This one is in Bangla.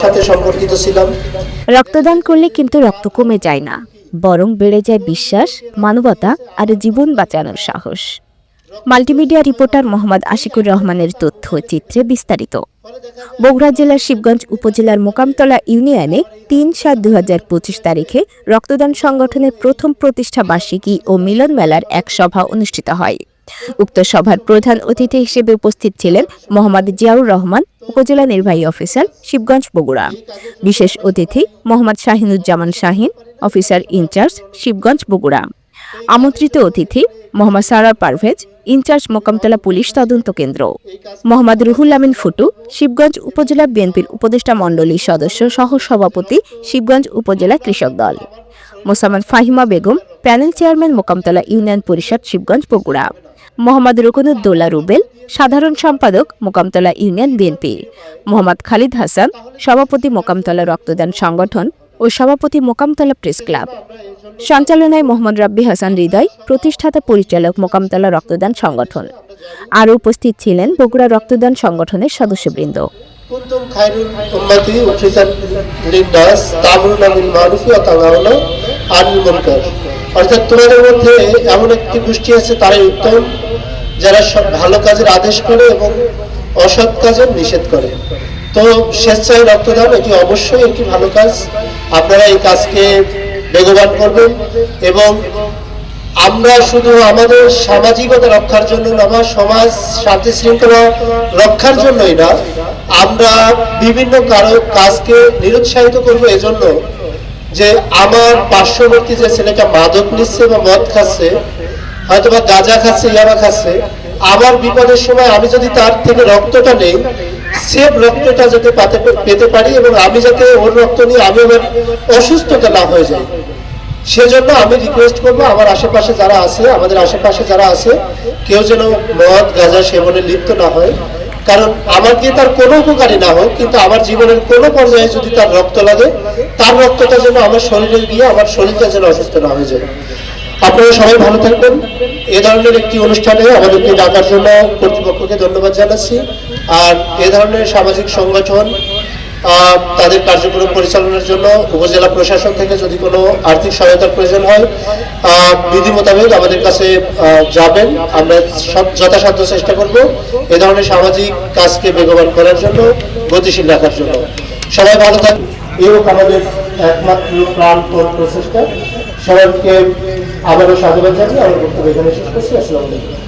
সাথে সম্পর্কিত ছিলাম। রক্তদান করলে কিন্তু রক্ত কমে যায় না, বরং বেড়ে যায় বিশ্বাস, মানবতা আর জীবন বাঁচানোর সাহস। মাল্টিমিডিয়া রিপোর্টার মোহাম্মদ আশিকুর রহমানের তথ্যচিত্রে বিস্তারিত। বগুড়া জেলার শিবগঞ্জ উপজেলার মোকামতলা ইউনিয়নে ৩/৭/২০২৫ তারিখে রক্তদান সংগঠনের প্রথম প্রতিষ্ঠা বার্ষিকী ও মিলন মেলার এক সভা অনুষ্ঠিত হয়। উক্ত সভার প্রধান অতিথি হিসেবে উপস্থিত ছিলেন মোহাম্মদ জিয়াউর রহমান, উপজেলা নির্বাহী অফিসার, শিবগঞ্জ, বগুড়া। বিশেষ অতিথি মোহাম্মদ শাহিনুজ্জামান শাহিন, অফিসার ইনচার্জ, শিবগঞ্জ, বগুড়া। আমন্ত্রিত অতিথি মোহাম্মদ সারার পারভেজ, ইনচার্জ, মোকামতলা পুলিশ তদন্ত কেন্দ্র। মোহাম্মদ রুহুল আমিন ফুটু, শিবগঞ্জ উপজেলা বিএনপির উপদেষ্টা মণ্ডলীর সদস্য সহ সভাপতি, শিবগঞ্জ উপজেলা কৃষক দল। Mosammat Fahima Begum, panel chairman, Mokamtala union পরিষদ, শিবগঞ্জ, বগুড়া। মোহাম্মদ রুকনুদ্দৌলা রুবেল, সাধারণ সম্পাদক, মোকামতলা ইউনিয়ন বিএনপি। মোহাম্মদ খালিদ হাসান, সভাপতি, মোকামতলা রক্তদান সংগঠন ও সভাপতি, মোকামতলা প্রেস ক্লাব। সঞ্চালনায় মোহাম্মদ রাব্বি হাসান হৃদয়, প্রতিষ্ঠাতা পরিচালক, মোকামতলা রক্তদান সংগঠন। আরও উপস্থিত ছিলেন বগুড়া রক্তদান সংগঠনের সদস্যবৃন্দ। কুনতুম খায়রুল উম্মতি উখরিজাত লিন-নাস তা'মুরুনা বিল মা'রুফি ওয়া তানহাউনা আনিল মুনকার। অর্থাৎ তোমাদের মধ্যে এমন একটি গোষ্ঠী আছে, তারাই উত্তম, যারা সব ভালো কাজের আদেশ করে এবং অসৎ কাজের নিষেধ করে। তো স্বেচ্ছায় রক্তদান এটি অবশ্যই একটি ভালো কাজ। আপনারা এই কাজকে বেগবান করবেন এবং আমরা শুধু আমাদের সামাজিকতা রক্ষার জন্য না, বা সমাজ শান্তি শৃঙ্খলা রক্ষার জন্যই না, আমরা বিভিন্ন কাজকে নিরুৎসাহিত করবো এজন্য যে আমার পার্শ্ববর্তী যে ছেলেটা মাদক নিচ্ছে বা মদ খাচ্ছে, হয়তো বা গাঁজা খাচ্ছে, ইয়াবা খাচ্ছে, আমার বিপদের সময় আমি যদি তার থেকে রক্তটা নেই, সেভ রক্তটা যাতে পেতে পারি এবং আমি যাতে ওর রক্ত নিয়ে আমি আবার অসুস্থতা না হয়ে যাই, সেজন্য আমি রিকোয়েস্ট করবো আমার আশেপাশে যারা আছে, আমাদের আশেপাশে যারা আছে, কেউ যেন মদ গাঁজা সেবনে লিপ্ত না হয়। কারণ আমার দিয়ে তার কোনো উপকারী না হোক, কিন্তু আমার জীবনের কোনো পর্যায়ে যদি তার রক্ত লাগে, তার রক্তটা যেন আমার শরীরে গিয়ে আমার শরীরটা যেন অসুস্থ না হয়ে যায়। আপনারা সবাই ভালো থাকবেন। এ ধরনের একটি অনুষ্ঠানে আমাদেরকে ডাকার জন্য কর্তৃপক্ষকে ধন্যবাদ জানাচ্ছি। আর এ ধরনের সামাজিক সংগঠন তাদের কার্যক্রম পরিচালনার জন্য উপজেলা প্রশাসন থেকে যদি কোনো আর্থিক সহায়তার প্রয়োজন হয়, বিধি মোতাবেক আমাদের কাছে যাবেন। আমরা সব যথাসাধ্য চেষ্টা করব এ ধরনের সামাজিক কাজকে বেগবান করার জন্য, গতিশীল রাখার জন্য। সবাই ভালো থাকুন, এই আমাদের একমাত্র প্রাণপণ প্রচেষ্টা। সবাইকে আবারও সাধুবাদ জানিয়ে আমার বক্তব্য এখানে শেষ করছি। আসসালামু আলাইকুম।